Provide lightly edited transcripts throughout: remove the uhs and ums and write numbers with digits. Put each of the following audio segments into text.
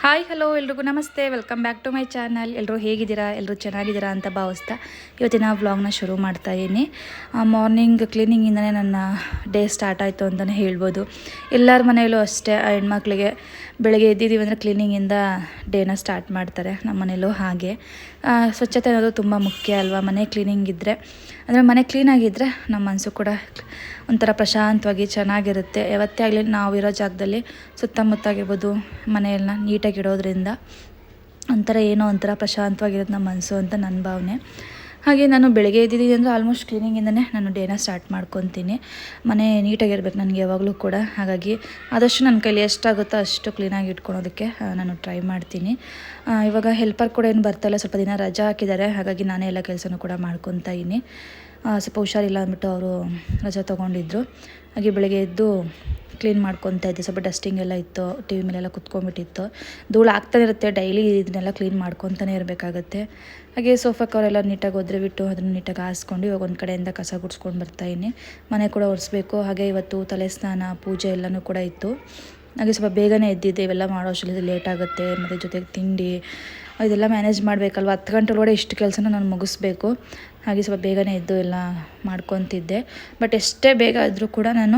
Hi hello ಎಲ್ರಿಗೂ ನಮಸ್ತೆ, welcome back to my channel. ಎಲ್ಲರೂ ಹೇಗಿದ್ದೀರಾ? ಎಲ್ಲರೂ ಚೆನ್ನಾಗಿದ್ದೀರಾ ಅಂತ ಭಾವಿಸ್ತಾ ಇವತ್ತಿನ ವ್ಲಾಗ್ನ ಶುರು ಮಾಡ್ತಾ ಇದ್ದೀನಿ. ಮಾರ್ನಿಂಗ್ ಕ್ಲೀನಿಂಗಿಂದನೇ ನನ್ನ ಡೇ ಸ್ಟಾರ್ಟ್ ಆಯಿತು ಅಂತಲೇ ಹೇಳ್ಬೋದು. ಎಲ್ಲರ ಮನೆಯಲ್ಲೂ ಅಷ್ಟೇ, ಹೆಣ್ಮಕ್ಳಿಗೆ ಬೆಳಗ್ಗೆ ಎದ್ದಿದ್ದೀವಿ ಅಂದರೆ ಕ್ಲೀನಿಂಗಿಂದ ಡೇನ ಸ್ಟಾರ್ಟ್ ಮಾಡ್ತಾರೆ. ನಮ್ಮ ಮನೇಲೂ ಹಾಗೆ. ಸ್ವಚ್ಛತೆ ಅನ್ನೋದು ತುಂಬ ಮುಖ್ಯ ಅಲ್ವಾ? ಮನೆ ಕ್ಲೀನಿಂಗ್ ಇದ್ದರೆ, ಅಂದರೆ ಮನೆ ಕ್ಲೀನಾಗಿದ್ದರೆ ನಮ್ಮ ಮನಸ್ಸು ಕೂಡ ಒಂಥರ ಪ್ರಶಾಂತವಾಗಿ ಚೆನ್ನಾಗಿರುತ್ತೆ. ಯಾವತ್ತೇ ಆಗಲಿ ನಾವಿರೋ ಜಾಗದಲ್ಲಿ ಸುತ್ತಮುತ್ತ ಆಗಿರ್ಬೋದು ಮನೆಯೆಲ್ಲ ನೀಟಾಗಿಡೋದ್ರಿಂದ ಒಂಥರ ಏನೋ ಒಂಥರ ಪ್ರಶಾಂತವಾಗಿರುತ್ತೆ ನಮ್ಮ ಮನಸ್ಸು ಅಂತ ನನ್ನ ಭಾವನೆ. ಹಾಗೆ ನಾನು ಬೆಳಗ್ಗೆ ಎದ್ದಿದ್ದೀನಿ ಅಂದರೆ ಆಲ್ಮೋಸ್ಟ್ ಕ್ಲೀನಿಂಗಿಂದನೇ ನಾನು ಡೇನ ಸ್ಟಾರ್ಟ್ ಮಾಡ್ಕೊತೀನಿ. ಮನೆ ನೀಟಾಗಿರ್ಬೇಕು ನನಗೆ ಯಾವಾಗಲೂ ಕೂಡ. ಹಾಗಾಗಿ ಆದಷ್ಟು ನನ್ನ ಕೈಲಿ ಎಷ್ಟಾಗುತ್ತೋ ಅಷ್ಟು ಕ್ಲೀನಾಗಿ ಇಟ್ಕೊಳೋದಕ್ಕೆ ನಾನು ಟ್ರೈ ಮಾಡ್ತೀನಿ. ಇವಾಗ ಹೆಲ್ಪರ್ ಕೂಡ ಏನು ಬರ್ತಾಯಿಲ್ಲ, ಸ್ವಲ್ಪ ದಿನ ರಜಾ ಹಾಕಿದ್ದಾರೆ. ಹಾಗಾಗಿ ನಾನೇ ಎಲ್ಲ ಕೆಲಸನೂ ಕೂಡ ಮಾಡ್ಕೊತಾ ಇದ್ದೀನಿ. ಸ್ವಲ್ಪ ಹುಷಾರಿಲ್ಲ ಅಂದ್ಬಿಟ್ಟು ಅವರು ರಜಾ ತೊಗೊಂಡಿದ್ರು. ಹಾಗೆ ಬೆಳಗ್ಗೆ ಎದ್ದು ಕ್ಲೀನ್ ಮಾಡ್ಕೊತಾ ಇದ್ದೆ. ಸ್ವಲ್ಪ ಡಸ್ಟಿಂಗ್ ಎಲ್ಲ ಇತ್ತು, ಟಿ ವಿ ಮೇಲೆಲ್ಲ ಕುತ್ಕೊಂಡ್ಬಿಟ್ಟಿತ್ತು. ಧೂಳು ಆಗ್ತಾನೆ ಇರುತ್ತೆ, ಡೈಲಿ ಇದನ್ನೆಲ್ಲ ಕ್ಲೀನ್ ಮಾಡ್ಕೊತಾನೆ ಇರಬೇಕಾಗತ್ತೆ. ಹಾಗೆ ಸೋಫಾ ಕವರೆಲ್ಲ ನೀಟಾಗಿ ಒದ್ರೆ ಬಿಟ್ಟು ಅದನ್ನು ನೀಟಾಗಿ ಹಾಸ್ಕೊಂಡು ಇವಾಗ ಒಂದು ಕಡೆಯಿಂದ ಕಸ ಗುಡಿಸ್ಕೊಂಡು ಬರ್ತಾಯಿದ್ದೀನಿ. ಮನೆ ಕೂಡ ಒರೆಸ್ಬೇಕು. ಹಾಗೆ ಇವತ್ತು ತಲೆ ಸ್ನಾನ ಪೂಜೆ ಎಲ್ಲನೂ ಕೂಡ ಇತ್ತು. ಹಾಗೆ ಸ್ವಲ್ಪ ಬೇಗನೆ ಎದ್ದಿದ್ದೆ. ಇವೆಲ್ಲ ಮಾಡೋ ಅಷ್ಟರಲ್ಲಿ ಲೇಟ್ ಆಗುತ್ತೆ, ಮತ್ತು ಜೊತೆಗೆ ತಿಂಡಿ ಇದೆಲ್ಲ ಮ್ಯಾನೇಜ್ ಮಾಡಬೇಕಲ್ವ. 10 ಗಂಟೆ ಒಳಗಡೆ ಇಷ್ಟು ಕೆಲಸನ ನಾನು ಮುಗಿಸ್ಬೇಕು. ಹಾಗೆ ಸ್ವಲ್ಪ ಬೇಗನೆ ಎದ್ದು ಎಲ್ಲ ಮಾಡ್ಕೊತಿದ್ದೆ. ಬಟ್ ಎಷ್ಟೇ ಬೇಗ ಆದರೂ ಕೂಡ ನಾನು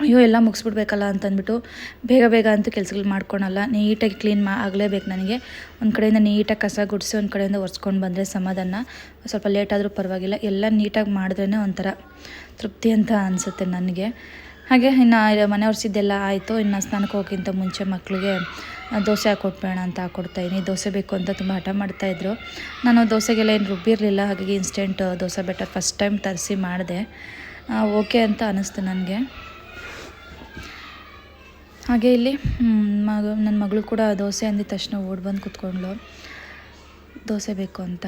ಅಯ್ಯೋ ಎಲ್ಲ ಮುಗಿಸ್ಬಿಡ್ಬೇಕಲ್ಲ ಅಂತಂದ್ಬಿಟ್ಟು ಬೇಗ ಬೇಗ ಅಂತೂ ಕೆಲಸಗಳು ಮಾಡ್ಕೊಳಲ್ಲ. ನೀಟಾಗಿ ಕ್ಲೀನ್ ಆಗಲೇಬೇಕು ನನಗೆ. ಒಂದು ಕಡೆಯಿಂದ ನೀಟಾಗಿ ಕಸ ಗುಡಿಸಿ ಒಂದು ಕಡೆಯಿಂದ ಒರೆಸ್ಕೊಂಡು ಬಂದರೆ ಸಮಾಧಾನ. ಸ್ವಲ್ಪ ಲೇಟ್ ಆದರೂ ಪರವಾಗಿಲ್ಲ, ಎಲ್ಲ ನೀಟಾಗಿ ಮಾಡಿದ್ರೇ ಒಂಥರ ತೃಪ್ತಿ ಅಂತ ಅನಿಸುತ್ತೆ ನನಗೆ. ಹಾಗೆ ಇನ್ನು ಮನೆ ಒರೆಸಿದ್ದೆಲ್ಲ ಆಯಿತು. ಇನ್ನು ಸ್ನಾನಕ್ಕೆ ಹೋಗೋಕ್ಕಿಂತ ಮುಂಚೆ ಮಕ್ಕಳಿಗೆ ದೋಸೆ ಹಾಕ್ಕೊಟ್ಬೇಡ ಅಂತ ಹಾಕ್ಕೊಡ್ತಾಯಿದ್ದೀನಿ. ದೋಸೆ ಬೇಕು ಅಂತ ತುಂಬ ಹಠ ಮಾಡ್ತಾಯಿದ್ರು. ನಾನು ದೋಸೆಗೆಲ್ಲ ಏನು ರುಬ್ಬಿರಲಿಲ್ಲ. ಹಾಗಾಗಿ instant dosa better first time ತರಿಸಿ ಮಾಡಿದೆ. ಓಕೆ ಅಂತ ಅನ್ನಿಸ್ತು ನನಗೆ. ಹಾಗೆ ಇಲ್ಲಿ ನನ್ನ ಮಗಳು ಕೂಡ ದೋಸೆ ಅಂದಿದ ತಕ್ಷಣ ಓಡಿ ಬಂದು ಕೂತ್ಕೊಂಡ್ಳು ದೋಸೆ ಬೇಕು ಅಂತ.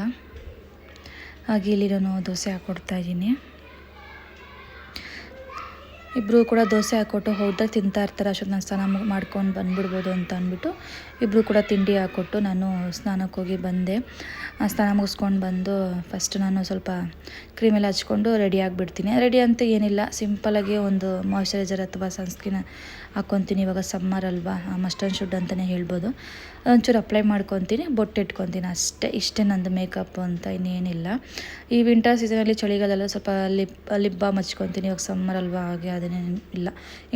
ಹಾಗೆ ಇಲ್ಲಿ ನಾನು ದೋಸೆ ಹಾಕ್ಕೊಡ್ತಾಯಿದ್ದೀನಿ. ಇಬ್ಬರು ಕೂಡ ದೋಸೆ ಹಾಕ್ಕೊಟ್ಟು ಹೋದರೆ ತಿಂತಾ ಇರ್ತಾರೆ. ಅಷ್ಟೊತ್ತು ನಾನು ಸ್ನಾನ ಮಾಡ್ಕೊಂಡು ಬಂದುಬಿಡ್ಬೋದು ಅಂತ ಅಂದ್ಬಿಟ್ಟು ಇಬ್ಬರು ಕೂಡ ತಿಂಡಿ ಹಾಕ್ಕೊಟ್ಟು ನಾನು ಸ್ನಾನಕ್ಕೆ ಹೋಗಿ ಬಂದೆ. ಸ್ನಾನ ಮುಗಿಸ್ಕೊಂಡು ಬಂದು ಫಸ್ಟ್ ನಾನು ಸ್ವಲ್ಪ ಕ್ರೀಮೆಲ್ಲ ಹಚ್ಕೊಂಡು ರೆಡಿ ಆಗಿಬಿಡ್ತೀನಿ. ರೆಡಿ ಅಂತ ಏನಿಲ್ಲ, ಸಿಂಪಲಾಗಿ ಒಂದು ಮಾಯ್ಶ್ಚರೈಸರ್ ಅಥವಾ ಸನ್ಸ್ಕ್ರೀನ್ ಹಾಕ್ಕೊತೀನಿ. ಇವಾಗ ಸಮ್ಮರ್ ಅಲ್ವಾ, ಮಸ್ಟ್ ಆ್ಯಂಡ್ ಶುಡ್ ಅಂತಲೇ ಹೇಳ್ಬೋದು. ಒಂಚೂರು ಅಪ್ಲೈ ಮಾಡ್ಕೊತೀನಿ, ಬೊಟ್ಟು ಇಟ್ಕೊತೀನಿ ಅಷ್ಟೇ. ಇಷ್ಟೇ ನಂದು ಮೇಕಪ್ ಅಂತ ಇನ್ನೇನಿಲ್ಲ. ಈ ವಿಂಟರ್ ಸೀಸನಲ್ಲಿ ಚಳಿಗಾಲೆಲ್ಲ ಸ್ವಲ್ಪ ಲಿಪ್ ಬಾಮ್ ಹಚ್ಕೊತೀನಿ. ಇವಾಗ ಸಮ್ಮರ್ ಅಲ್ವಾ, ಹಾಗೆ ಅದನ್ನೇ ಇಲ್ಲ,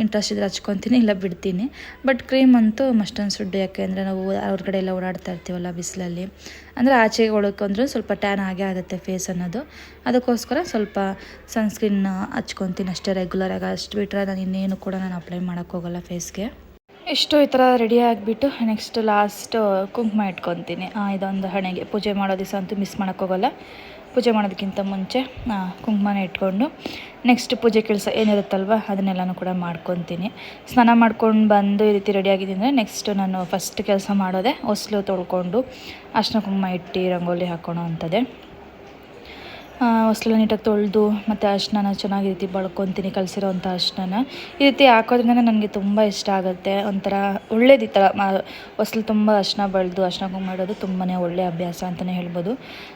ಇಂಟ್ರೆಸ್ಟ್ ಇದ್ರೆ ಹಚ್ಕೊತೀನಿ, ಇಲ್ಲ ಬಿಡ್ತೀನಿ. ಬಟ್ ಕ್ರೀಮ್ ಅಂತೂ ಮಸ್ಟ್ ಆ್ಯಂಡ್ ಶುಡ್. ಯಾಕೆಂದರೆ ನಾವು ಹೊರಗಡೆ ಎಲ್ಲ ಓಡಾಡ್ತಾ ಇರ್ತೀವಲ್ಲ ಬಿಸಿಲಲ್ಲಿ, ಅಂದರೆ ಆಚೆಗೆ ಒಳಕೊಂಡ್ರೆ ಸ್ವಲ್ಪ ಟ್ಯಾನ್ ಆಗೇ ಆಗುತ್ತೆ ಫೇಸ್ ಅನ್ನೋದು. ಅದಕ್ಕೋಸ್ಕರ ಸ್ವಲ್ಪ ಸನ್ಸ್ಕ್ರೀನ್ ಹಚ್ಕೊತೀನಿ ಅಷ್ಟೇ ರೆಗ್ಯುಲರಾಗಿ. ಅಷ್ಟು ಬಿಟ್ಟರೆ ನಾನು ಇನ್ನೇನು ಕೂಡ ನಾನು ಅಪ್ಲೈ ಮಾಡೋಕ್ಕೋಗಲ್ಲ ಫೇಸ್ಗೆ. ಇಷ್ಟು ಈ ಥರ ರೆಡಿ ಆಗಿಬಿಟ್ಟು ನೆಕ್ಸ್ಟ್ ಲಾಸ್ಟ್ ಕುಂಕುಮ ಇಟ್ಕೊತೀನಿ. ಇದೊಂದು ಹಣೆಗೆ ಪೂಜೆ ಮಾಡೋ ದಿವಸ ಅಂತೂ ಮಿಸ್ ಮಾಡೋಕ್ಕೋಗಲ್ಲ. ಪೂಜೆ ಮಾಡೋದಕ್ಕಿಂತ ಮುಂಚೆ ಕುಂಕುಮನ ಇಟ್ಕೊಂಡು ನೆಕ್ಸ್ಟ್ ಪೂಜೆ ಕೆಲಸ ಏನಿರುತ್ತಲ್ವ ಅದನ್ನೆಲ್ಲನೂ ಕೂಡ ಮಾಡ್ಕೊತೀನಿ. ಸ್ನಾನ ಮಾಡ್ಕೊಂಡು ಬಂದು ಈ ರೀತಿ ರೆಡಿಯಾಗಿದ್ದೀನಿ ಅಂದರೆ ನೆಕ್ಸ್ಟ್ ನಾನು ಫಸ್ಟ್ ಕೆಲಸ ಮಾಡೋದೆ ಹೊಸ್ಲು ತೊಳ್ಕೊಂಡು ಅರ್ಶಿನ ಕುಂಕುಮ ಇಟ್ಟು ರಂಗೋಲಿ ಹಾಕ್ಕೊಳೋ ಅಂಥದ್ದೇ. ಹೊಸ್ಲು ನೀಟಾಗಿ ತೊಳೆದು ಮತ್ತು ಅರ್ಶಿನ ಚೆನ್ನಾಗಿ ರೀತಿ ಬಳ್ಕೊತೀನಿ, ಕಲಸಿರೋವಂಥ ಅರ್ಶಿನ ಈ ರೀತಿ ಹಾಕೋದ್ರಿಂದ ನನಗೆ ತುಂಬ ಇಷ್ಟ ಆಗುತ್ತೆ. ಒಂಥರ ಒಳ್ಳೇದು. ಈ ಥರ ಹೊಸ್ಲು ತುಂಬ ಅರ್ಶಿನ ಬಳ್ದು ಅರ್ಶಿನ ಕುಂಕುಮ ಇಡೋದು ತುಂಬಾ ಒಳ್ಳೆಯ ಅಭ್ಯಾಸ ಅಂತಲೇ ಹೇಳ್ಬೋದು.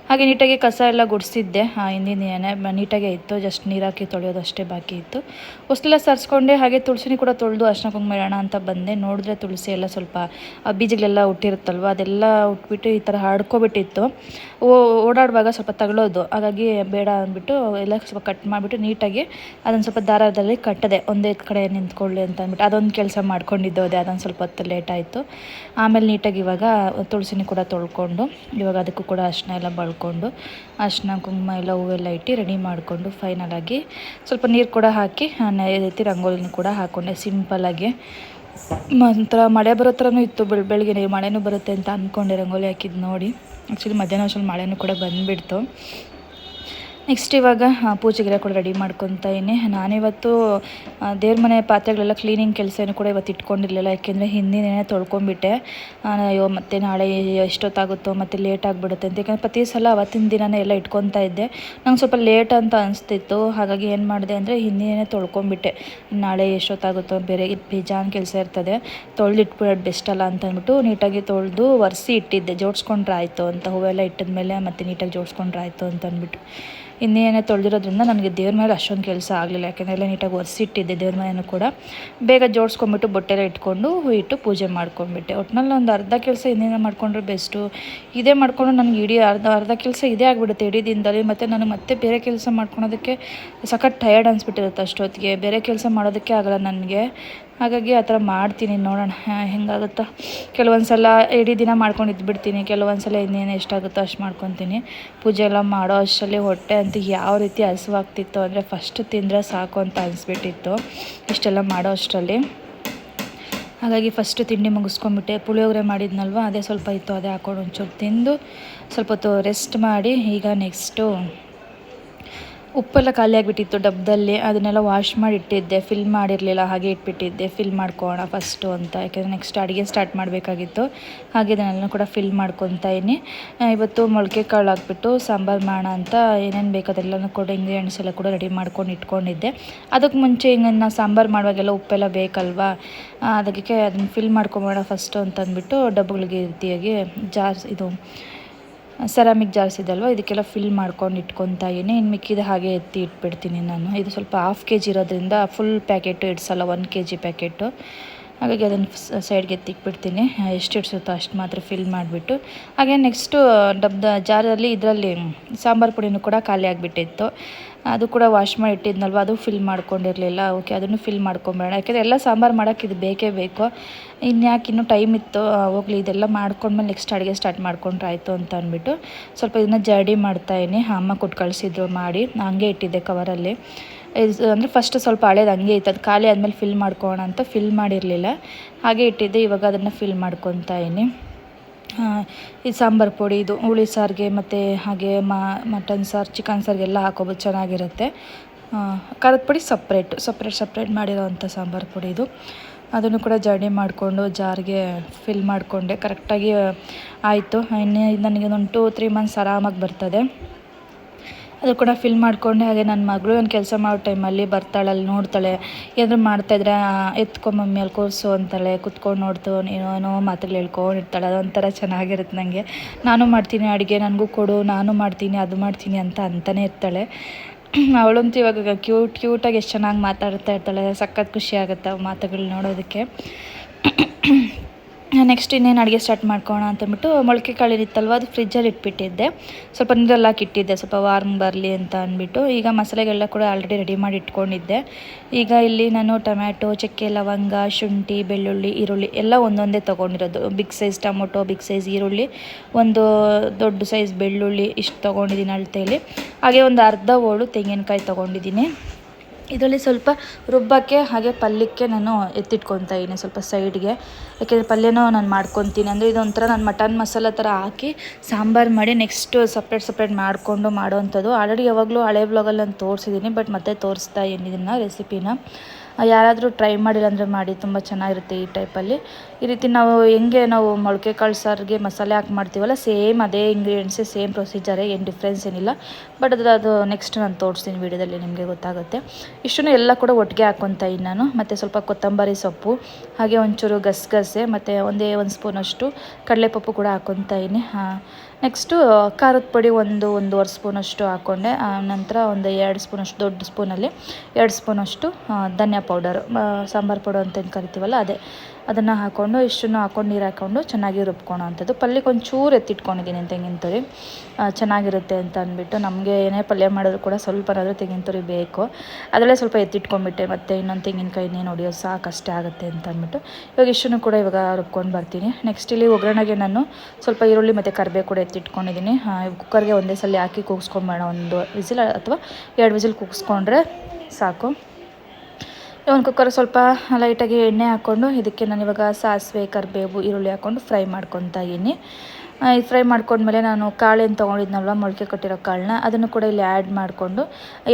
ಹಾಗೆ ನೀಟಾಗಿ ಕಸ ಎಲ್ಲ ಗುಡಿಸಿದ್ದೆ. ಹಿಂದಿನ ದಿನನೇ ನೀಟಾಗೇ ಇತ್ತು, ಜಸ್ಟ್ ನೀರು ಹಾಕಿ ತೊಳೆಯೋದು ಅಷ್ಟೇ ಬಾಕಿ ಇತ್ತು. ಹೊಸ್ಲೆಲ್ಲ ಸರಿಸ್ಕೊಂಡೆ. ಹಾಗೆ ತುಳಸಿನಿ ಕೂಡ ತೊಳೆದು ಅರ್ಶಿನ ಕುಂಕುಮ ಇಡೋಣ ಅಂತ ಬಂದೆ. ನೋಡಿದ್ರೆ ತುಳಸಿ ಎಲ್ಲ ಸ್ವಲ್ಪ ಬೀಜಗಳೆಲ್ಲ ಹುಟ್ಟಿರುತ್ತಲ್ವ, ಅದೆಲ್ಲ ಉಟ್ಬಿಟ್ಟು ಈ ಥರ ಹರ್ಕೊಬಿಟ್ಟಿತ್ತು. ಓಡಾಡುವಾಗ ಸ್ವಲ್ಪ ತಗೊಳ್ಳೋದು, ಹಾಗಾಗಿ ಬೇಡ ಅಂದ್ಬಿಟ್ಟು ಎಲ್ಲ ಸ್ವಲ್ಪ ಕಟ್ ಮಾಡಿಬಿಟ್ಟು ನೀಟಾಗಿ ಅದನ್ನು ಸ್ವಲ್ಪ ದಾರದಲ್ಲಿ ಕಟ್ಟಿದೆ, ಒಂದೇ ಕಡೆ ನಿಂತ್ಕೊಳ್ಳಿ ಅಂತ ಅಂದ್ಬಿಟ್ಟು. ಅದೊಂದು ಕೆಲಸ ಮಾಡ್ಕೊಂಡಿದ್ದೋದೆ, ಅದೊಂದು ಸ್ವಲ್ಪ ಹೊತ್ತು ಲೇಟ್ ಆಯಿತು. ಆಮೇಲೆ ನೀಟಾಗಿ ಇವಾಗ ತುಳಸಿನಿ ಕೂಡ ತೊಳ್ಕೊಂಡು ಇವಾಗ ಅದಕ್ಕೂ ಕೂಡ ಅರ್ಶಿನ ಎಲ್ಲ ಬಳ್ಕೊಂಡು ಅರ್ಶಿನ ಕುಂಕುಮ ಎಲ್ಲ ಹೂವೆಲ್ಲ ಇಟ್ಟು ರೆಡಿ ಮಾಡಿಕೊಂಡು ಫೈನಲಾಗಿ ಸ್ವಲ್ಪ ನೀರು ಕೂಡ ಹಾಕಿ ಈ ರೀತಿ ರಂಗೋಲಿನೂ ಕೂಡ ಹಾಕ್ಕೊಂಡೆ ಸಿಂಪಲ್ಲಾಗಿ. ಒಂಥರ ಮಳೆ ಬರೋ ಥರನೂ ಇತ್ತು. ಬೆಳಗ್ಗೆ ಮಳೆನೂ ಬರುತ್ತೆ ಅಂತ ಅಂದ್ಕೊಂಡೆ ರಂಗೋಲಿ ಹಾಕಿದ್ದು ನೋಡಿ. ಆ್ಯಕ್ಚುಲಿ ಮಧ್ಯಾಹ್ನ ಅಷ್ಟರಲ್ಲಿ ಮಳೆನೂ ಕೂಡ ಬಂದುಬಿಡ್ತು. ನೆಕ್ಸ್ಟ್ ಇವಾಗ ಪೂಜೆಗೆಲ್ಲ ಕೂಡ ರೆಡಿ ಮಾಡ್ಕೊತಾ ಇದ್ದೀನಿ. ನಾನಿವತ್ತು ದೇವ್ರ ಮನೆ ಪಾತ್ರೆಗಳೆಲ್ಲ ಕ್ಲೀನಿಂಗ್ ಕೆಲಸನೂ ಕೂಡ ಇವತ್ತು ಇಟ್ಕೊಂಡಿರಲಿಲ್ಲ. ಯಾಕೆಂದರೆ ಹಿಂದಿನೇ ತೊಳ್ಕೊಂಬಿಟ್ಟೆ. ಅಯ್ಯೋ ಮತ್ತು ನಾಳೆ ಎಷ್ಟೊತ್ತಾಗುತ್ತೋ ಮತ್ತು ಲೇಟ್ ಆಗಿಬಿಡುತ್ತೆ ಅಂತ. ಯಾಕಂದರೆ ಪ್ರತಿ ಸಲ ಅವತ್ತಿನ ದಿನವೇ ಎಲ್ಲ ಇಟ್ಕೊತಾ ಇದ್ದೆ. ನಂಗೆ ಸ್ವಲ್ಪ ಲೇಟ್ ಅಂತ ಅನಿಸ್ತಿತ್ತು. ಹಾಗಾಗಿ ಏನು ಮಾಡಿದೆ ಅಂದರೆ ಹಿಂದಿನೇ ತೊಳ್ಕೊಂಬಿಟ್ಟೆ. ನಾಳೆ ಎಷ್ಟೊತ್ತಾಗುತ್ತೋ ಬೇರೆ ಬೇಜಾನ್ ಕೆಲಸ ಇರ್ತದೆ, ತೊಳೆದಿಟ್ಬಿಡೋದು ಬೆಸ್ಟ್ ಅಲ್ಲ ಅಂತ ಅಂದ್ಬಿಟ್ಟು ನೀಟಾಗಿ ತೊಳೆದು ಒರೆಸಿ ಇಟ್ಟಿದ್ದೆ. ಜೋಡಿಸ್ಕೊಂಡ್ರೆ ಆಯಿತು ಅಂತ, ಹೂವೆಲ್ಲ ಇಟ್ಟಿದ್ಮೇಲೆ ಮತ್ತು ನೀಟಾಗಿ ಜೋಡಿಸ್ಕೊಂಡ್ರೆ ಆಯಿತು ಅಂತ ಅಂದ್ಬಿಟ್ಟು ಇನ್ನೇನೇ ತೊಳೆದಿರೋದ್ರಿಂದ ನನಗೆ ದೇವ್ರ ಮೇಲೆ ಅಷ್ಟೊಂದು ಕೆಲಸ ಆಗಲಿಲ್ಲ. ಯಾಕೆಂದರೆ ಎಲ್ಲ ನೀಟಾಗಿ ಒರೆಸಿಟ್ಟಿದ್ದೆ ದೇವ್ರ ಮನೆಯೂ ಕೂಡ. ಬೇಗ ಜೋಡಿಸ್ಕೊಂಬಿಟ್ಟು ಬೊಟ್ಟೆಲ್ಲ ಇಟ್ಕೊಂಡು ಹೂ ಇಟ್ಟು ಪೂಜೆ ಮಾಡ್ಕೊಂಡ್ಬಿಟ್ಟೆ. ಒಟ್ಟಿನಲ್ಲಿ ಒಂದು ಅರ್ಧ ಕೆಲಸ ಇನ್ನೇನು ಮಾಡ್ಕೊಂಡ್ರೆ ಬೆಸ್ಟು. ಇದೇ ಮಾಡಿಕೊಂಡು ನನಗೆ ಇಡೀ ಅರ್ಧ ಕೆಲಸ ಇದೇ ಆಗಿಬಿಡುತ್ತೆ ಇಡೀ ದಿನದಲ್ಲಿ. ಮತ್ತು ನನಗೆ ಮತ್ತೆ ಬೇರೆ ಕೆಲಸ ಮಾಡ್ಕೊಳೋದಕ್ಕೆ ಸಖತ್ ಟಯರ್ಡ್ ಅನಿಸ್ಬಿಟ್ಟಿರುತ್ತೆ ಅಷ್ಟೊತ್ತಿಗೆ. ಬೇರೆ ಕೆಲಸ ಮಾಡೋದಕ್ಕೆ ಆಗಲ್ಲ ನನಗೆ. ಹಾಗಾಗಿ ಆ ಥರ ಮಾಡ್ತೀನಿ, ನೋಡೋಣ ಹೆಂಗಾಗುತ್ತೋ. ಕೆಲವೊಂದು ಸಲ ಇಡೀ ದಿನ ಮಾಡ್ಕೊಂಡು ಇದ್ಬಿಡ್ತೀನಿ, ಕೆಲವೊಂದು ಸಲ ಇನ್ನೇನು ಎಷ್ಟಾಗುತ್ತೋ ಅಷ್ಟು ಮಾಡ್ಕೊತೀನಿ. ಪೂಜೆ ಎಲ್ಲ ಮಾಡೋ ಅಷ್ಟರಲ್ಲಿ ಹೊಟ್ಟೆ ಅಂತೂ ಯಾವ ರೀತಿ ಹಸಿವಾಗ್ತಿತ್ತು ಅಂದರೆ ಫಸ್ಟ್ ತಿಂದರೆ ಸಾಕು ಅಂತ ಅನಿಸ್ಬಿಟ್ಟಿತ್ತು ಇಷ್ಟೆಲ್ಲ ಮಾಡೋ ಅಷ್ಟರಲ್ಲಿ. ಹಾಗಾಗಿ ಫಸ್ಟು ತಿಂಡಿ ಮುಗಿಸ್ಕೊಂಡ್ಬಿಟ್ಟೆ. ಪುಳಿಯೋಗರೆ ಮಾಡಿದ್ನಲ್ವ, ಅದೇ ಸ್ವಲ್ಪ ಇತ್ತು, ಅದೇ ಹಾಕೊಂಡು ಒಂಚೂರು ತಿಂದು ಸ್ವಲ್ಪ ಹೊತ್ತು ರೆಸ್ಟ್ ಮಾಡಿ ಈಗ ನೆಕ್ಸ್ಟು ಉಪ್ಪೆಲ್ಲ ಖಾಲಿ ಆಗಿಬಿಟ್ಟಿತ್ತು ಡಬ್ಬದಲ್ಲಿ. ಅದನ್ನೆಲ್ಲ ವಾಶ್ ಮಾಡಿ ಇಟ್ಟಿದ್ದೆ, ಫಿಲ್ ಮಾಡಿರಲಿಲ್ಲ, ಹಾಗೆ ಇಟ್ಬಿಟ್ಟಿದ್ದೆ. ಫಿಲ್ ಮಾಡ್ಕೊಳ್ಳೋಣ ಫಸ್ಟು ಅಂತ, ಯಾಕೆಂದರೆ ನೆಕ್ಸ್ಟ್ ಅಡುಗೆ ಸ್ಟಾರ್ಟ್ ಮಾಡಬೇಕಾಗಿತ್ತು. ಹಾಗೆ ಇದನ್ನೆಲ್ಲ ಕೂಡ ಫಿಲ್ ಮಾಡ್ಕೊತಾ ಇದ್ದೀನಿ. ಇವತ್ತು ಮೊಳಕೆ ಕಾಳು ಹಾಕ್ಬಿಟ್ಟು ಸಾಂಬಾರು ಮಾಡೋಣ ಅಂತ ಏನೇನು ಬೇಕು ಅದೆಲ್ಲನೂ ಕೂಡ ಇಂಗ್ರೀಡಿಯೆಂಟ್ಸ್ ಎಲ್ಲ ಕೂಡ ರೆಡಿ ಮಾಡ್ಕೊಂಡು ಇಟ್ಕೊಂಡಿದ್ದೆ. ಅದಕ್ಕೆ ಮುಂಚೆ ಹಿಂಗೆ ನಾವು ಸಾಂಬಾರು ಮಾಡುವಾಗೆಲ್ಲ ಉಪ್ಪೆಲ್ಲ ಬೇಕಲ್ವಾ, ಅದಕ್ಕೆ ಅದನ್ನು ಫಿಲ್ ಮಾಡ್ಕೊಂಬೋಣ ಫಸ್ಟು ಅಂತ ಅಂದ್ಬಿಟ್ಟು ಡಬ್ಬಗಳಿಗೆ ರೀತಿಯಾಗಿ ಇದು ಸೆರಾಮಿಕ್ ಜಾರ್ಸ್ ಇದಲ್ವ, ಇದಕ್ಕೆಲ್ಲ ಫಿಲ್ ಮಾಡ್ಕೊಂಡು ಇಟ್ಕೊತಾ ಇದ್ದೀನಿ. ಇನ್ನು ಮಿಕ್ಕಿದ ಹಾಗೆ ಎತ್ತಿ ಇಟ್ಬಿಡ್ತೀನಿ ನಾನು. ಇದು ಸ್ವಲ್ಪ 1/2 kg ಇರೋದ್ರಿಂದ ಫುಲ್ ಪ್ಯಾಕೆಟು ಇಡ್ಸಲ್ಲ, 1 kg ಪ್ಯಾಕೆಟು. ಹಾಗಾಗಿ ಅದನ್ನು ಸೈಡ್ಗೆ ಎತ್ತಿಟ್ಬಿಡ್ತೀನಿ. ಎಷ್ಟು ಇಡ್ಸುತ್ತೋ ಅಷ್ಟು ಮಾತ್ರ ಫಿಲ್ ಮಾಡಿಬಿಟ್ಟು. ಹಾಗೆ ನೆಕ್ಸ್ಟು ಡಬ್ಬದ ಜಾರಲ್ಲಿ ಇದರಲ್ಲಿ ಸಾಂಬಾರು ಪುಡಿನೂ ಕೂಡ ಖಾಲಿ ಆಗಿಬಿಟ್ಟಿತ್ತು. ಅದು ಕೂಡ ವಾಶ್ ಮಾಡಿ ಇಟ್ಟಿದ್ನಲ್ವ, ಅದು ಫಿಲ್ ಮಾಡ್ಕೊಂಡಿರಲಿಲ್ಲ. ಓಕೆ, ಅದನ್ನು ಫಿಲ್ ಮಾಡ್ಕೊಂಬೇಡ, ಯಾಕೆಂದರೆ ಎಲ್ಲ ಸಾಂಬಾರು ಮಾಡೋಕ್ಕೆ ಇದು ಬೇಕೇ ಬೇಕು. ಇನ್ಯಾಕೆ ಇನ್ನೂ ಟೈಮ್ ಇತ್ತು, ಹೋಗಲಿ ಇದೆಲ್ಲ ಮಾಡ್ಕೊಂಡ್ಮೇಲೆ ನೆಕ್ಸ್ಟ್ ಅಡುಗೆ ಸ್ಟಾರ್ಟ್ ಮಾಡ್ಕೊಂಡ್ರೆ ಆಯಿತು ಅಂತ ಅಂದ್ಬಿಟ್ಟು ಸ್ವಲ್ಪ ಇದನ್ನು ಜರ್ಡಿ ಮಾಡ್ತಾಯಿನಿ. ಅಮ್ಮ ಕೊಟ್ಟು ಕಳಿಸಿದ್ರು ಮಾಡಿ, ಹಂಗೆ ಇಟ್ಟಿದ್ದೆ ಕವರಲ್ಲಿ. ಅಂದರೆ ಫಸ್ಟ್ ಸ್ವಲ್ಪ ಹಳೇದು ಹಂಗೆ ಇತ್ತು, ಅದು ಖಾಲಿ ಆದಮೇಲೆ ಫಿಲ್ ಮಾಡ್ಕೊಳ್ಳೋಣ ಅಂತ ಫಿಲ್ ಮಾಡಿರಲಿಲ್ಲ, ಹಾಗೆ ಇಟ್ಟಿದ್ದೆ. ಇವಾಗ ಅದನ್ನು ಫಿಲ್ ಮಾಡ್ಕೊತಾ ಇದ್ದೀನಿ. ಈ ಸಾಂಬಾರು ಪುಡಿ ಇದು ಹುಳಿ ಸಾರಿಗೆ ಮತ್ತು ಹಾಗೆ ಮಟನ್ ಸಾರು, ಚಿಕನ್ ಸಾರಿಗೆಲ್ಲ ಹಾಕೋಬೋದು, ಚೆನ್ನಾಗಿರುತ್ತೆ. ಖಾರದ ಪುಡಿ ಸಪ್ರೇಟ್ ಮಾಡಿರೋವಂಥ ಸಾಂಬಾರು ಪುಡಿ ಇದು. ಅದನ್ನು ಕೂಡ ಜರ್ಡಿ ಮಾಡಿಕೊಂಡು ಜಾರ್ಗೆ ಫಿಲ್ ಮಾಡಿಕೊಂಡೆ. ಕರೆಕ್ಟಾಗಿ ಆಯಿತು. ಇನ್ನು ನನಗೆ ಒಂದು 2-3 ಮಂತ್ಸ್ ಆರಾಮಾಗಿ ಬರ್ತದೆ. ಅದು ಕೂಡ ಫಿಲ್ ಮಾಡಿಕೊಂಡೆ. ಹಾಗೆ ನನ್ನ ಮಗಳು ಒಂದು ಕೆಲಸ ಮಾಡೋ ಟೈಮಲ್ಲಿ ಬರ್ತಾಳೆ, ಅಲ್ಲಿ ನೋಡ್ತಾಳೆ, ಏನಾದರೂ ಮಾಡ್ತಾಯಿದ್ರೆ ಎತ್ಕೊಂಬಮ್ಮಿ ಅಲ್ಲಿ ಕೂರಿಸು ಅಂತಾಳೆ. ಕುತ್ಕೊಂಡು ನೋಡ್ತು, ಏನೋ ಮಾತುಗಳು ಹೇಳ್ಕೊಂಡಿರ್ತಾಳೆ. ಅದೊಂಥರ ಚೆನ್ನಾಗಿರುತ್ತೆ ನನಗೆ. ನಾನು ಮಾಡ್ತೀನಿ ಅಡುಗೆ, ನನಗೂ ಕೊಡು, ನಾನು ಮಾಡ್ತೀನಿ, ಅದು ಮಾಡ್ತೀನಿ ಅಂತಲೇ ಇರ್ತಾಳೆ. ಅವಳಂತೂ ಇವಾಗ ಕ್ಯೂಟಾಗಿ ಎಷ್ಟು ಚೆನ್ನಾಗಿ ಮಾತಾಡ್ತಾ ಇರ್ತಾಳೆ. ಸಖತ್ ಖುಷಿ ಆಗುತ್ತೆ ಆ ಮಾತುಗಳು ನೋಡೋದಕ್ಕೆ. ನೆಕ್ಸ್ಟ್ ಇನ್ನೇನು ಅಡುಗೆ ಸ್ಟಾರ್ಟ್ ಮಾಡ್ಕೊಳ್ಳೋಣ ಅಂತಂದ್ಬಿಟ್ಟು ಮೊಳಕೆ ಕಾಳು ಇತ್ತಲ್ವ, ಅದು ಫ್ರಿಜ್ಜಲ್ಲಿ ಇಟ್ಬಿಟ್ಟಿದ್ದೆ. ಸ್ವಲ್ಪ ನೀರಲ್ಲಿ ಹಾಕಿಟ್ಟಿದ್ದೆ, ಸ್ವಲ್ಪ ವಾರ್ಮ್ ಬರಲಿ ಅಂತ ಅಂದ್ಬಿಟ್ಟು. ಈಗ ಮಸಾಲೆಗೆಲ್ಲ ಕೂಡ ಆಲ್ರೆಡಿ ರೆಡಿ ಮಾಡಿ ಇಟ್ಕೊಂಡಿದ್ದೆ. ಈಗ ಇಲ್ಲಿ ನಾನು ಟೊಮ್ಯಾಟೊ, ಚಕ್ಕೆ, ಲವಂಗ, ಶುಂಠಿ, ಬೆಳ್ಳುಳ್ಳಿ, ಈರುಳ್ಳಿ ಎಲ್ಲ ಒಂದೊಂದೇ ತೊಗೊಂಡಿರೋದು. Big size tomato, big size ಈರುಳ್ಳಿ, ಒಂದು ದೊಡ್ಡ ಸೈಜ್ ಬೆಳ್ಳುಳ್ಳಿ ಇಷ್ಟು ತೊಗೊಂಡಿದ್ದೀನಿ ಅಳತೆಯಲ್ಲಿ. ಹಾಗೆ ಒಂದು ಅರ್ಧ ಹೋಳು ತೆಂಗಿನಕಾಯಿ ತೊಗೊಂಡಿದ್ದೀನಿ. ಇದರಲ್ಲಿ ಸ್ವಲ್ಪ ರುಬ್ಬಕ್ಕೆ ಹಾಗೆ ಪಲ್ಯಕ್ಕೆ ನಾನು ಎತ್ತಿಟ್ಕೊತಾ ಇದ್ದೀನಿ ಸ್ವಲ್ಪ ಸೈಡ್ಗೆ. ಯಾಕೆಂದರೆ ಪಲ್ಯನೂ ನಾನು ಮಾಡ್ಕೊತೀನಿ. ಅಂದರೆ ಇದೊಂಥರ ನಾನು ಮಟನ್ ಮಸಾಲ ಥರ ಹಾಕಿ ಸಾಂಬಾರು ಮಾಡಿ ನೆಕ್ಸ್ಟು ಸಪ್ರೇಟ್ ಮಾಡಿಕೊಂಡು ಮಾಡೋವಂಥದ್ದು. ಆಲ್ರೆಡಿ ಯಾವಾಗಲೂ ಹಳೆ ಬ್ಲಾಗಲ್ಲಿ ನಾನು ತೋರಿಸಿದ್ದೀನಿ, ಬಟ್ ಮತ್ತೆ ತೋರಿಸ್ತಾ ಇದ್ದೀನಿ ಇದನ್ನು ರೆಸಿಪಿನ. ಯಾರಾದರೂ ಟ್ರೈ ಮಾಡಿಲ್ಲ ಅಂದರೆ ಮಾಡಿ, ತುಂಬ ಚೆನ್ನಾಗಿರುತ್ತೆ ಈ ಟೈಪಲ್ಲಿ. ಈ ರೀತಿ ನಾವು ಮೊಳಕೆ ಕಾಳು ಸಾರಿಗೆ ಮಸಾಲೆ ಹಾಕಿ ಮಾಡ್ತೀವಲ್ಲ, ಸೇಮ್ ಅದೇ ಇಂಗ್ರೀಡಿಯೆಂಟ್ಸೇ, ಸೇಮ್ ಪ್ರೊಸೀಜರೇ, ಏನು ಡಿಫ್ರೆನ್ಸ್ ಏನಿಲ್ಲ. ಬಟ್ ಅದು ನೆಕ್ಸ್ಟ್ ನಾನು ತೋರಿಸ್ತೀನಿ ವೀಡಿಯೋದಲ್ಲಿ, ನಿಮಗೆ ಗೊತ್ತಾಗುತ್ತೆ. ಇಷ್ಟನ್ನು ಎಲ್ಲ ಕೂಡ ಒಟ್ಟಿಗೆ ಹಾಕ್ಕೊತಾ ಇದ್ದೀನಿ ನಾನು. ಮತ್ತು ಸ್ವಲ್ಪ ಕೊತ್ತಂಬರಿ ಸೊಪ್ಪು, ಹಾಗೆ ಒಂಚೂರು ಗಸಗಸೆ, ಮತ್ತು ಒಂದು ಸ್ಪೂನಷ್ಟು ಕಡಲೆಪಪ್ಪು ಕೂಡ ಹಾಕ್ಕೊತಾ ಇದ್ದೀನಿ. ನೆಕ್ಸ್ಟು ಖಾರದ ಪುಡಿ ಒಂದೂವರೆ ಸ್ಪೂನಷ್ಟು ಹಾಕ್ಕೊಂಡೆ. ನಂತರ ಒಂದು 2 ಸ್ಪೂನಷ್ಟು, ದೊಡ್ಡ ಸ್ಪೂನಲ್ಲಿ 2 ಸ್ಪೂನಷ್ಟು ಧನಿಯಾ ಪೌಡರು, ಸಾಂಬಾರು ಪೌಡರ್ ಅಂತ ಏನು ಕರಿತೀವಲ್ಲ ಅದೇ, ಅದನ್ನು ಹಾಕ್ಕೊಂಡು ಇಷ್ಟನ್ನು ಹಾಕ್ಕೊಂಡು ನೀರು ಹಾಕ್ಕೊಂಡು ಚೆನ್ನಾಗಿ ರುಬ್ಕೊಳ್ಳೋ ಅಂಥದ್ದು. ಪಲ್ಯಕ್ಕೆ ಒಂಚೂರು ಎತ್ತಿಟ್ಕೊಂಡಿದ್ದೀನಿ ತೆಂಗಿನ ತುರಿ, ಚೆನ್ನಾಗಿರುತ್ತೆ ಅಂತ ಅಂದ್ಬಿಟ್ಟು. ನಮಗೆ ಏನೇ ಪಲ್ಯ ಮಾಡಿದ್ರು ಕೂಡ ಸ್ವಲ್ಪನಾದರೂ ತೆಂಗಿನ ತುರಿ ಬೇಕು. ಅದರಲ್ಲೇ ಸ್ವಲ್ಪ ಎತ್ತಿಟ್ಕೊಂಡ್ಬಿಟ್ಟೆ, ಮತ್ತು ಇನ್ನೊಂದು ತೆಂಗಿನಕಾಯಿ ಇನ್ನೇನು ಹೊಡಿಯೋದು ಸಾಕಷ್ಟೇ ಆಗುತ್ತೆ ಅಂತ ಅಂದ್ಬಿಟ್ಟು ಇವಾಗ ಇಷ್ಟನ್ನು ಕೂಡ ಇವಾಗ ರುಬ್ಕೊಂಡು ಬರ್ತೀನಿ. ನೆಕ್ಸ್ಟ್ ಇಲ್ಲಿ ಒಗ್ಗರಣೆಗೆ ನಾನು ಸ್ವಲ್ಪ ಈರುಳ್ಳಿ ಮತ್ತು ಕರಿಬೇವು ಕೂಡ ಎತ್ತಿಟ್ಕೊಂಡಿದ್ದೀನಿ. ಕುಕ್ಕರ್ಗೆ ಒಂದೇ ಸಲ ಹಾಕಿ ಕೂಗಿಸ್ಕೊಂಬೇಡ, 1 ವಿಸಿಲ್ ಅಥವಾ 2 ವಿಸಿಲ್ ಕೂಗಿಸ್ಕೊಂಡ್ರೆ ಸಾಕು. ಒಂದು ಕುಕ್ಕರ್ ಸ್ವಲ್ಪ ಲೈಟಾಗಿ ಎಣ್ಣೆ ಹಾಕ್ಕೊಂಡು ಇದಕ್ಕೆ ನಾನಿವಾಗ ಸಾಸಿವೆ, ಕರಿಬೇವು, ಈರುಳ್ಳಿ ಹಾಕ್ಕೊಂಡು ಫ್ರೈ ಮಾಡ್ಕೊತಾ ಇದ್ದೀನಿ. ಫ್ರೈ ಮಾಡ್ಕೊಂಡ್ಮೇಲೆ ನಾನು ಕಾಳೇನು ತೊಗೊಂಡಿದ್ನಲ್ವ, ಮೊಳಕೆ ಕಟ್ಟಿರೋ ಕಾಳನ್ನ, ಅದನ್ನು ಕೂಡ ಇಲ್ಲಿ ಆ್ಯಡ್ ಮಾಡಿಕೊಂಡು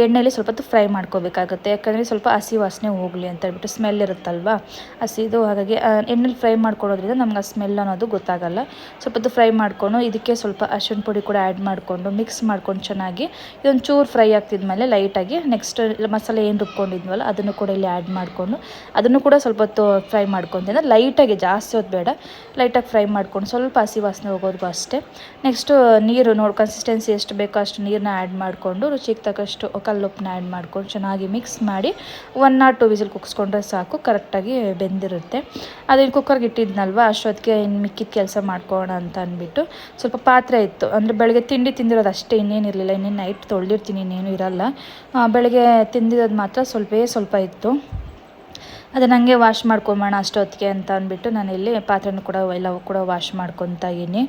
ಎಣ್ಣೆಯಲ್ಲಿ ಸ್ವಲ್ಪ ಹೊತ್ತು ಫ್ರೈ ಮಾಡ್ಕೋಬೇಕಾಗುತ್ತೆ. ಯಾಕಂದರೆ ಸ್ವಲ್ಪ ಹಸಿ ವಾಸನೆ ಹೋಗಲಿ ಅಂತ ಹೇಳ್ಬಿಟ್ಟು, ಸ್ಮೆಲ್ ಇರುತ್ತಲ್ವ ಹಸಿದು. ಹಾಗಾಗಿ ಎಣ್ಣೆಲಿ ಫ್ರೈ ಮಾಡ್ಕೊಳ್ಳೋದ್ರಿಂದ ನಮ್ಗೆ ಆ ಸ್ಮೆಲ್ ಅನ್ನೋದು ಗೊತ್ತಾಗಲ್ಲ. ಸ್ವಲ್ಪ ಹೊತ್ತು ಫ್ರೈ ಮಾಡಿಕೊಂಡು ಇದಕ್ಕೆ ಸ್ವಲ್ಪ ಅರಿಶಿಣ ಪುಡಿ ಕೂಡ ಆ್ಯಡ್ ಮಾಡಿಕೊಂಡು ಮಿಕ್ಸ್ ಮಾಡ್ಕೊಂಡು ಚೆನ್ನಾಗಿ ಇದೊಂದು ಚೂರು ಫ್ರೈ ಆಗ್ತಿದ್ಮೇಲೆ ಲೈಟಾಗಿ ನೆಕ್ಸ್ಟ್ ಮಸಾಲೆ ಏನು ರುಬ್ಕೊಂಡಿದ್ವಲ್ಲ ಅದನ್ನು ಕೂಡ ಇಲ್ಲಿ ಆ್ಯಡ್ ಮಾಡಿಕೊಂಡು ಅದನ್ನು ಕೂಡ ಸ್ವಲ್ಪ ಹೊತ್ತು ಫ್ರೈ ಮಾಡ್ಕೊತೀನಿ. ಲೈಟಾಗಿ, ಜಾಸ್ತಿ ಹೊತ್ತು ಬೇಡ, ಲೈಟಾಗಿ ಫ್ರೈ ಮಾಡ್ಕೊಂಡು ಸ್ವಲ್ಪ ಹಸಿ ವಾಸನೆ ಹೋಗೋ ಮಾಡೋದಕ್ಕೂ ಅಷ್ಟೇ. ನೆಕ್ಸ್ಟು ನೀರು ಕನ್ಸಿಸ್ಟೆನ್ಸಿ ಎಷ್ಟು ಬೇಕೋ ಅಷ್ಟು ನೀರನ್ನ ಆ್ಯಡ್ ಮಾಡಿಕೊಂಡು ರುಚಿಗೆ ತಕ್ಕಷ್ಟು ಕಲ್ಲುಪ್ಪನ್ನ ಆ್ಯಡ್ ಮಾಡ್ಕೊಂಡು ಚೆನ್ನಾಗಿ ಮಿಕ್ಸ್ ಮಾಡಿ 1 or 2 ವಿಸಿಲ್ ಕುಗ್ಸ್ಕೊಂಡ್ರೆ ಸಾಕು, ಕರೆಕ್ಟಾಗಿ ಬೆಂದಿರುತ್ತೆ. ಅದನ್ನು ಕುಕ್ಕರ್ಗೆ ಇಟ್ಟಿದ್ನಲ್ವ, ಅಷ್ಟೊತ್ತಿಗೆ ಇನ್ನು ಮಿಕ್ಕಿದ ಕೆಲಸ ಮಾಡ್ಕೊಳ್ಳೋಣ ಅಂತ ಅಂದ್ಬಿಟ್ಟು ಸ್ವಲ್ಪ ಪಾತ್ರೆ ಇತ್ತು. ಅಂದರೆ ಬೆಳಗ್ಗೆ ತಿಂಡಿ ತಿಂದಿರೋದು ಅಷ್ಟೇ, ಇನ್ನೇನಿರಲಿಲ್ಲ. ಇನ್ನೇನು ನೈಟ್ ತೊಳೆದಿರ್ತೀನಿ, ಇನ್ನೇನು ಇರಲ್ಲ. ಬೆಳಗ್ಗೆ ತಿಂದಿರೋದು ಮಾತ್ರ ಸ್ವಲ್ಪ ಇತ್ತು. ಅದನ್ನು ಹಂಗೆ ವಾಶ್ ಮಾಡ್ಕೊಂಬೋಣ ಅಷ್ಟೊತ್ತಿಗೆ ಅಂತ ಅಂದ್ಬಿಟ್ಟು ನಾನಿಲ್ಲಿ ಪಾತ್ರೆನೂ ಕೂಡ ಎಲ್ಲವೂ ಕೂಡ ವಾಶ್ ಮಾಡ್ಕೊತಾ ಇದ್ದೀನಿ.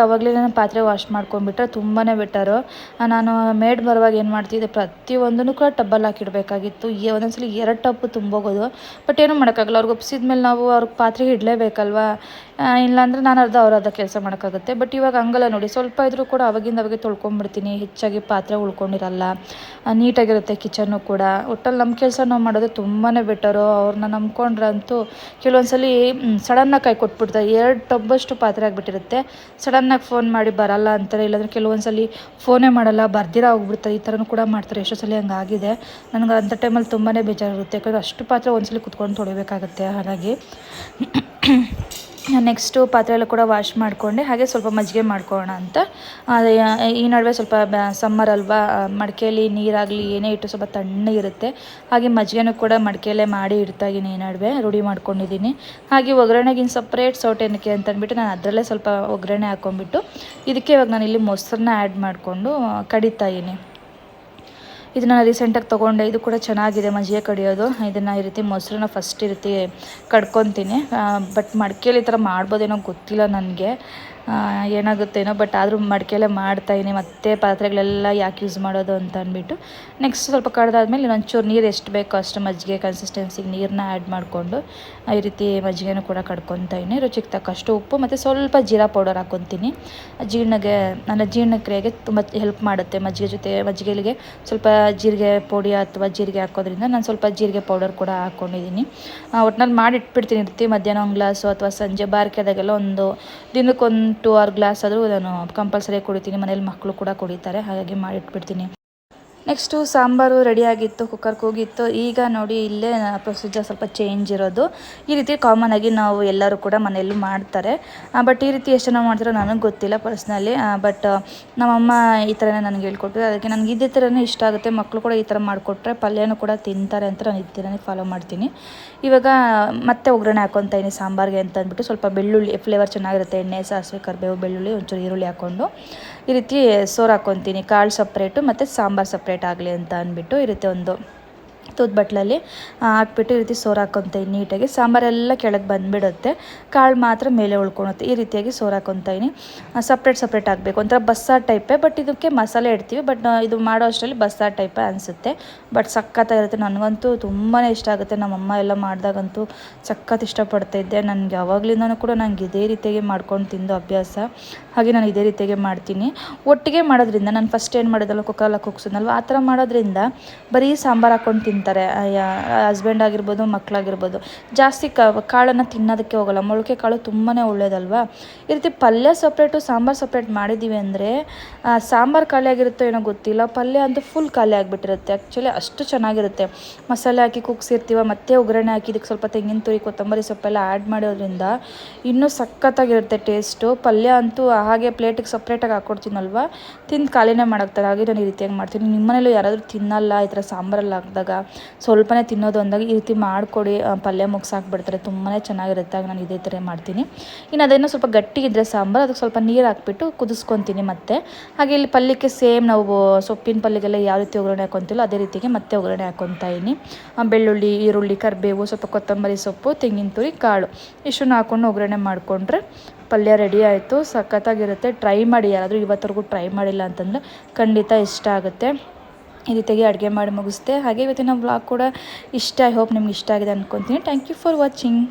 ಅವಾಗಲೇ ನಾನು ಪಾತ್ರೆ ವಾಶ್ ಮಾಡ್ಕೊಂಡ್ಬಿಟ್ರೆ ತುಂಬಾ ಬೆಟರು. ನಾನು ಮೇಡ್ ಬರುವಾಗ ಏನು ಮಾಡ್ತಿದ್ದೆ, ಪ್ರತಿಯೊಂದನ್ನು ಕೂಡ ಟಬ್ಬಲ್ಲಿ ಹಾಕಿಡಬೇಕಾಗಿತ್ತು. ಒಂದೊಂದ್ಸಲಿ 2 ಟಬ್ಬು ತುಂಬೋಗೋದು. ಬಟ್ ಏನೂ ಮಾಡೋಕ್ಕಾಗಲ್ಲ, ಅವ್ರಿಗೆ ಒಪ್ಪಿಸಿದ ಮೇಲೆ ನಾವು ಅವ್ರಿಗೆ ಪಾತ್ರೆಗೆ ಇಡಲೇಬೇಕಲ್ವ. ಇಲ್ಲಾಂದರೆ ನಾನು ಅರ್ಧ ಕೆಲಸ ಮಾಡೋಕ್ಕಾಗುತ್ತೆ. ಬಟ್ ಇವಾಗ ಹಂಗಲ್ಲ ನೋಡಿ, ಸ್ವಲ್ಪ ಇದ್ರೂ ಕೂಡ ಅವಾಗೆ ತೊಳ್ಕೊಂಬಿಡ್ತೀನಿ. ಹೆಚ್ಚಾಗಿ ಪಾತ್ರೆ ಉಳ್ಕೊಂಡಿರಲ್ಲ, ನೀಟಾಗಿರುತ್ತೆ ಕಿಚನ್ನು ಕೂಡ. ಒಟ್ಟಲ್ಲಿ ನಮ್ಮ ಕೆಲಸ ನಾವು ಮಾಡೋದು ತುಂಬಾ ಬೆಟರು. ಅವ್ರನ್ನ ನಂಬ್ಕೊಂಡ್ರಂತೂ ಕೆಲವೊಂದ್ಸಲಿ ಸಡನ್ನಾಗಿ ಕೈ ಕೊಟ್ಬಿಡ್ತಾರೆ. 2 ಟಬ್ಬಷ್ಟು ಪಾತ್ರೆ ಆಗಿಬಿಟ್ಟಿರುತ್ತೆ. ಸಡನ್ನಾಗಿ ಫೋನ್ ಮಾಡಿ ಬರಲ್ಲ ಅಂತಾರೆ, ಇಲ್ಲಾಂದರೆ ಕೆಲವೊಂದ್ಸಲಿ ಫೋನೇ ಮಾಡಲ್ಲ, ಬರ್ದಿರ ಹೋಗ್ಬಿಡ್ತಾರೆ. ಈ ಥರನೂ ಕೂಡ ಮಾಡ್ತಾರೆ. ಎಷ್ಟೋ ಸಲ ಹಂಗಾಗಿದೆ. ನನಗೆ ಅಂಥ ಟೈಮಲ್ಲಿ ತುಂಬಾ ಬೇಜಾರಿರುತ್ತೆ, ಯಾಕಂದರೆ ಅಷ್ಟು ಪಾತ್ರೆ ಒಂದ್ಸಲಿ ಕುತ್ಕೊಂಡು ತೊಳಿಬೇಕಾಗುತ್ತೆ. ಹಾಗಾಗಿ ನೆಕ್ಸ್ಟು ಪಾತ್ರೆ ಎಲ್ಲ ಕೂಡ ವಾಶ್ ಮಾಡಿಕೊಂಡೆ. ಹಾಗೆ ಸ್ವಲ್ಪ ಮಜ್ಜಿಗೆ ಮಾಡ್ಕೊಳ್ಳೋಣ ಅಂತ. ಈ ನಡುವೆ ಸ್ವಲ್ಪ ಸಮ್ಮರ್ ಅಲ್ವಾ, ಮಡಿಕೆಯಲ್ಲಿ ನೀರಾಗಲಿ ಏನೇ ಇಟ್ಟು ಸ್ವಲ್ಪ ತಣ್ಣಗಿರುತ್ತೆ. ಹಾಗೆ ಮಜ್ಜಿಗೆನೂ ಕೂಡ ಮಡಿಕೆಯಲ್ಲೇ ಮಾಡಿ ಇಡ್ತಾಯಿದ್ದೀನಿ. ಈ ನಡುವೆ ರೂಢಿ ಮಾಡ್ಕೊಂಡಿದ್ದೀನಿ. ಹಾಗೆ ಒಗ್ಗರಣೆಗಿನ ಸಪ್ರೇಟ್ ಸೌಟೆನಕ್ಕೆ ಅಂತ ಅಂದ್ಬಿಟ್ಟು ನಾನು ಅದರಲ್ಲೇ ಸ್ವಲ್ಪ ಒಗ್ಗರಣೆ ಹಾಕ್ಕೊಂಡ್ಬಿಟ್ಟು ಇದಕ್ಕೆ ಇವಾಗ ನಾನು ಇಲ್ಲಿ ಮೊಸರನ್ನ ಆ್ಯಡ್ ಮಾಡಿಕೊಂಡು ಕಡಿತಾಯಿದ್ದೀನಿ. ಇದು ನಾನು ರೀಸೆಂಟಾಗಿ ತೊಗೊಂಡೆ. ಇದು ಕೂಡ ಚೆನ್ನಾಗಿದೆ ಮಜ್ಜಿಗೆ ಕಡಿಯೋದು. ಇದನ್ನು ಈ ರೀತಿ ಮೊಸರನ್ನ ಫಸ್ಟ್ ಈ ರೀತಿ ಕಡ್ಕೊತೀನಿ. ಬಟ್ ಮಡಿಕೆಯಲ್ಲಿ ಈ ಥರ ಮಾಡ್ಬೋದೇನೋ ಗೊತ್ತಿಲ್ಲ ನನಗೆ, ಏನಾಗುತ್ತೇನೋ. ಬಟ್ ಆದರೂ ಮಡಿಕೆಯಲ್ಲೇ ಮಾಡ್ತಾಯಿದ್ದೀನಿ. ಮತ್ತೆ ಪಾತ್ರೆಗಳೆಲ್ಲ ಯಾಕೆ ಯೂಸ್ ಮಾಡೋದು ಅಂತ ಅಂದ್ಬಿಟ್ಟು ನೆಕ್ಸ್ಟ್ ಸ್ವಲ್ಪ ಕಡ್ದಾದ್ಮೇಲೆ ಇನ್ನೊಂಚೂರು ನೀರು ಎಷ್ಟು ಬೇಕೋ ಅಷ್ಟು ಮಜ್ಜಿಗೆ ಕನ್ಸಿಸ್ಟೆನ್ಸಿಗೆ ನೀರನ್ನ ಆ್ಯಡ್ ಮಾಡಿಕೊಂಡು ಈ ರೀತಿ ಮಜ್ಜಿಗೆನೂ ಕೂಡ ಕಡ್ಕೊತಾಯಿನಿ. ರುಚಿಗೆ ತಕ್ಕಷ್ಟು ಉಪ್ಪು ಮತ್ತು ಸ್ವಲ್ಪ ಜೀರಾ ಪೌಡರ್ ಹಾಕ್ಕೊತೀನಿ. ಜೀರ್ಣಕ್ರಿಯೆಗೆ ತುಂಬ ಹೆಲ್ಪ್ ಮಾಡುತ್ತೆ ಮಜ್ಜಿಗೆಗೆ ಸ್ವಲ್ಪ ಜೀರಿಗೆ ಪುಡಿ ಅಥವಾ ಜೀರಿಗೆ ಹಾಕೋದ್ರಿಂದ ನಾನು ಸ್ವಲ್ಪ ಜೀರಿಗೆ ಪೌಡರ್ ಕೂಡ ಹಾಕ್ಕೊಂಡಿದ್ದೀನಿ. ಒಟ್ನಲ್ಲಿ ಮಾಡಿ ಇಟ್ಬಿಡ್ತೀನಿ ಇರ್ತಿ. ಮಧ್ಯಾಹ್ನ 1 ಗ್ಲಾಸು ಅಥವಾ ಸಂಜೆ ಬಾರ್ಕೆದಾಗೆಲ್ಲ ದಿನಕ್ಕೊಂದು 2 or ಗ್ಲಾಸ್ ಆದರೂ ನಾನು ಕಂಪಲ್ಸರಿ ಕುಡಿತೀನಿ. ಮನೇಲಿ ಮಕ್ಕಳು ಕೂಡ ಕುಡಿತಾರೆ, ಹಾಗಾಗಿ ಮಾಡಿಟ್ಬಿಡ್ತೀನಿ. ನೆಕ್ಸ್ಟು ಸಾಂಬಾರು ರೆಡಿಯಾಗಿತ್ತು, ಕುಕ್ಕರ್ಗೆ ಹೋಗಿತ್ತು. ಈಗ ನೋಡಿ ಇಲ್ಲೇ ಪ್ರೊಸೀಜರ್ ಸ್ವಲ್ಪ ಚೇಂಜ್ ಇರೋದು. ಈ ರೀತಿ ಕಾಮನಾಗಿ ನಾವು ಎಲ್ಲರೂ ಕೂಡ ಮನೆಯಲ್ಲೂ ಮಾಡ್ತಾರೆ. ಬಟ್ ಈ ರೀತಿ ಎಷ್ಟು ಜನ ಮಾಡ್ತಾರೋ ನನಗೆ ಗೊತ್ತಿಲ್ಲ ಪರ್ಸ್ನಲಿ. ಬಟ್ ನಮ್ಮಮ್ಮ ಈ ಥರನೇ ನನಗೆ ಹೇಳ್ಕೊಟ್ರು. ಅದಕ್ಕೆ ನನಗೆ ಇದೇ ಥರನೇ ಇಷ್ಟ ಆಗುತ್ತೆ. ಮಕ್ಕಳು ಕೂಡ ಈ ಥರ ಮಾಡಿಕೊಟ್ರೆ ಪಲ್ಯನೂ ಕೂಡ ತಿಂತಾರೆ ಅಂತ ನಾನು ಇದೇ ಥರನೇ ಫಾಲೋ ಮಾಡ್ತೀನಿ. ಇವಾಗ ಮತ್ತೆ ಒಗ್ಗರಣೆ ಹಾಕ್ಕೊತಾಯಿನಿ ಸಾಂಬಾರಿಗೆ ಅಂತ ಅಂದ್ಬಿಟ್ಟು ಸ್ವಲ್ಪ ಬೆಳ್ಳುಳ್ಳಿ ಫ್ಲೇವರ್ ಚೆನ್ನಾಗಿರುತ್ತೆ. ಎಣ್ಣೆ, ಸಾಸಿವೆ, ಕರಿಬೇವು, ಬೆಳ್ಳುಳ್ಳಿ, ಒಂಚೂರು ಈರುಳ್ಳಿ ಹಾಕ್ಕೊಂಡು ಈ ರೀತಿ ಸೋರು ಹಾಕ್ಕೊತೀನಿ. ಕಾಳು ಸಪ್ರೇಟು ಮತ್ತು ಸಾಂಬಾರು ಸಪ್ರೇಟ್ ಆಗಲಿ ಅಂತ ಅಂದ್ಬಿಟ್ಟು ಈ ರೀತಿ ಒಂದು ತೂತ್ ಬಟ್ಲಲ್ಲಿ ಹಾಕ್ಬಿಟ್ಟು ಈ ರೀತಿ ಸೋರು ಹಾಕ್ಕೊತೀನಿ ನೀಟಾಗಿ. ಸಾಂಬಾರೆಲ್ಲ ಕೆಳಗೆ ಬಂದುಬಿಡುತ್ತೆ, ಕಾಳು ಮಾತ್ರ ಮೇಲೆ ಉಳ್ಕೊಳುತ್ತೆ. ಈ ರೀತಿಯಾಗಿ ಸೋರು ಹಾಕ್ಕೊತೀನಿ. ಸಪ್ರೇಟ್ ಆಗಬೇಕು, ಒಂಥರ ಬಸ್ಸಾರು ಟೈಪೇ. ಬಟ್ ಇದಕ್ಕೆ ಮಸಾಲೆ ಇಡ್ತೀವಿ. ಬಟ್ ಇದು ಮಾಡೋ ಅಷ್ಟರಲ್ಲಿ ಬಸ್ಸಾರು ಟೈಪೇ ಅನಿಸುತ್ತೆ. ಬಟ್ ಸಖತ್ತಾಗಿರುತ್ತೆ. ನನಗಂತೂ ತುಂಬಾ ಇಷ್ಟ ಆಗುತ್ತೆ. ನಮ್ಮಮ್ಮ ಎಲ್ಲ ಮಾಡಿದಾಗಂತೂ ಸಖತ್ ಇಷ್ಟಪಡ್ತಾಯಿದ್ದೆ. ನನಗೆ ಯಾವಾಗಲಿಂದನೂ ಕೂಡ ನನಗೆ ಇದೇ ರೀತಿಯಾಗಿ ಮಾಡ್ಕೊಂಡು ತಿಂದು ಅಭ್ಯಾಸ. ಹಾಗೆ ನಾನು ಇದೇ ರೀತಿಯಾಗಿ ಮಾಡ್ತೀನಿ. ಒಟ್ಟಿಗೆ ಮಾಡೋದ್ರಿಂದ ನಾನು ಫಸ್ಟ್ ಏನು ಮಾಡೋದಲ್ಲ, ಕುಕ್ಕರೆಲ್ಲ ಕುಗ್ಸೋದಲ್ವ, ಆ ಥರ ಮಾಡೋದ್ರಿಂದ ಬರೀ ಸಾಂಬಾರು ಹಾಕ್ಕೊಂಡು ತಿಂತಾರೆ. ಹಸ್ಬೆಂಡ್ ಆಗಿರ್ಬೋದು, ಮಕ್ಕಳಾಗಿರ್ಬೋದು. ಜಾಸ್ತಿ ಕಾಳನ್ನು ತಿನ್ನೋದಕ್ಕೆ ಹೋಗಲ್ಲ. ಮೊಳಕೆ ಕಾಳು ತುಂಬಾ ಒಳ್ಳೇದಲ್ವ. ಈ ರೀತಿ ಪಲ್ಯ ಸಪ್ರೇಟು ಸಾಂಬಾರು ಸಪ್ರೇಟ್ ಮಾಡಿದ್ದೀವಿ ಅಂದರೆ ಸಾಂಬಾರು ಖಾಲಿ ಆಗಿರುತ್ತೋ ಏನೋ ಗೊತ್ತಿಲ್ಲ, ಪಲ್ಯ ಅಂತೂ ಫುಲ್ ಖಾಲಿ ಆಗಿಬಿಟ್ಟಿರುತ್ತೆ. ಆ್ಯಕ್ಚುಲಿ ಅಷ್ಟು ಚೆನ್ನಾಗಿರುತ್ತೆ. ಮಸಾಲೆ ಹಾಕಿ ಕುಗ್ಸಿರ್ತೀವ, ಮತ್ತೆ ಒಗ್ಗರಣೆ ಹಾಕಿ ಇದಕ್ಕೆ ಸ್ವಲ್ಪ ತೆಂಗಿನ ತುರಿ, ಕೊತ್ತಂಬರಿ ಸೊಪ್ಪೆಲ್ಲ ಆ್ಯಡ್ ಮಾಡೋದ್ರಿಂದ ಇನ್ನೂ ಸಖತ್ತಾಗಿರುತ್ತೆ ಟೇಸ್ಟು. ಪಲ್ಯ ಅಂತೂ ಹಾಗೆ ಪ್ಲೇಟಿಗೆ ಸಪ್ರೇಟಾಗಿ ಹಾಕ್ಕೊಡ್ತೀನಲ್ವ, ತಿಂದು ಖಾಲಿನೇ ಮಾಡೋಕ್ತಾರೆ. ಹಾಗೆ ನಾನು ಈ ರೀತಿಯಾಗಿ ಮಾಡ್ತೀನಿ. ನಿಮ್ಮನೇಲೂ ಯಾರಾದರೂ ತಿನ್ನಲ್ಲ ಈ ಥರ ಸಾಂಬಾರಲ್ಲಿ ಹಾಕಿದಾಗ, ಸ್ವಲ್ಪನೇ ತಿನ್ನೋದು ಅಂದಾಗ ಈ ರೀತಿ ಮಾಡಿಕೊಡಿ, ಪಲ್ಯ ಮುಗಿಸಾಕ್ಬಿಡ್ತಾರೆ. ತುಂಬಾ ಚೆನ್ನಾಗಿರುತ್ತೆ. ಆಗ ನಾನು ಇದೇ ಥರ ಮಾಡ್ತೀನಿ. ಇನ್ನು ಅದೇನೋ ಸ್ವಲ್ಪ ಗಟ್ಟಿ ಇದ್ದರೆ ಸಾಂಬಾರು, ಅದಕ್ಕೆ ಸ್ವಲ್ಪ ನೀರು ಹಾಕ್ಬಿಟ್ಟು ಕುದಿಸ್ಕೊತೀನಿ ಮತ್ತೆ. ಹಾಗೆ ಇಲ್ಲಿ ಪಲ್ಯಕ್ಕೆ ಸೇಮ್ ನಾವು ಸೊಪ್ಪಿನ ಪಲ್ಯಗೆಲ್ಲ ಯಾವ ರೀತಿ ಒಗ್ಗರಣೆ ಹಾಕ್ಕೊತೀವೋ ಅದೇ ರೀತಿಗೆ ಮತ್ತೆ ಒಗ್ಗರಣೆ ಹಾಕ್ಕೊತಾಯಿನಿ. ಬೆಳ್ಳುಳ್ಳಿ, ಈರುಳ್ಳಿ, ಕರಿಬೇವು, ಸ್ವಲ್ಪ ಕೊತ್ತಂಬರಿ ಸೊಪ್ಪು, ತೆಂಗಿನ ತುರಿ, ಕಾಳು ಇಷ್ಟನ್ನು ಹಾಕ್ಕೊಂಡು ಒಗ್ಗರಣೆ ಮಾಡಿಕೊಂಡ್ರೆ ಪಲ್ಯ ರೆಡಿ ಆಯಿತು. ಸಖತ್ತಾಗಿರುತ್ತೆ. ಟ್ರೈ ಮಾಡಿ, ಯಾರಾದರೂ ಇವತ್ತರೆಗೂ ಟ್ರೈ ಮಾಡಿಲ್ಲ ಅಂತಂದರೆ ಖಂಡಿತ ಇಷ್ಟ ಆಗುತ್ತೆ. ಈ ರೀತಿಯಾಗಿ ಅಡುಗೆ ಮಾಡಿ ಮುಗಿಸ್ದೆ. ಹಾಗೆ ಇವತ್ತಿನ ವ್ಲಾಗ್ ಕೂಡ ಇಷ್ಟ. ಐ ಹೋಪ್ ನಿಮ್ಗೆ ಇಷ್ಟ ಆಗಿದೆ ಅಂದ್ಕೊತೀನಿ. Thank you for watching.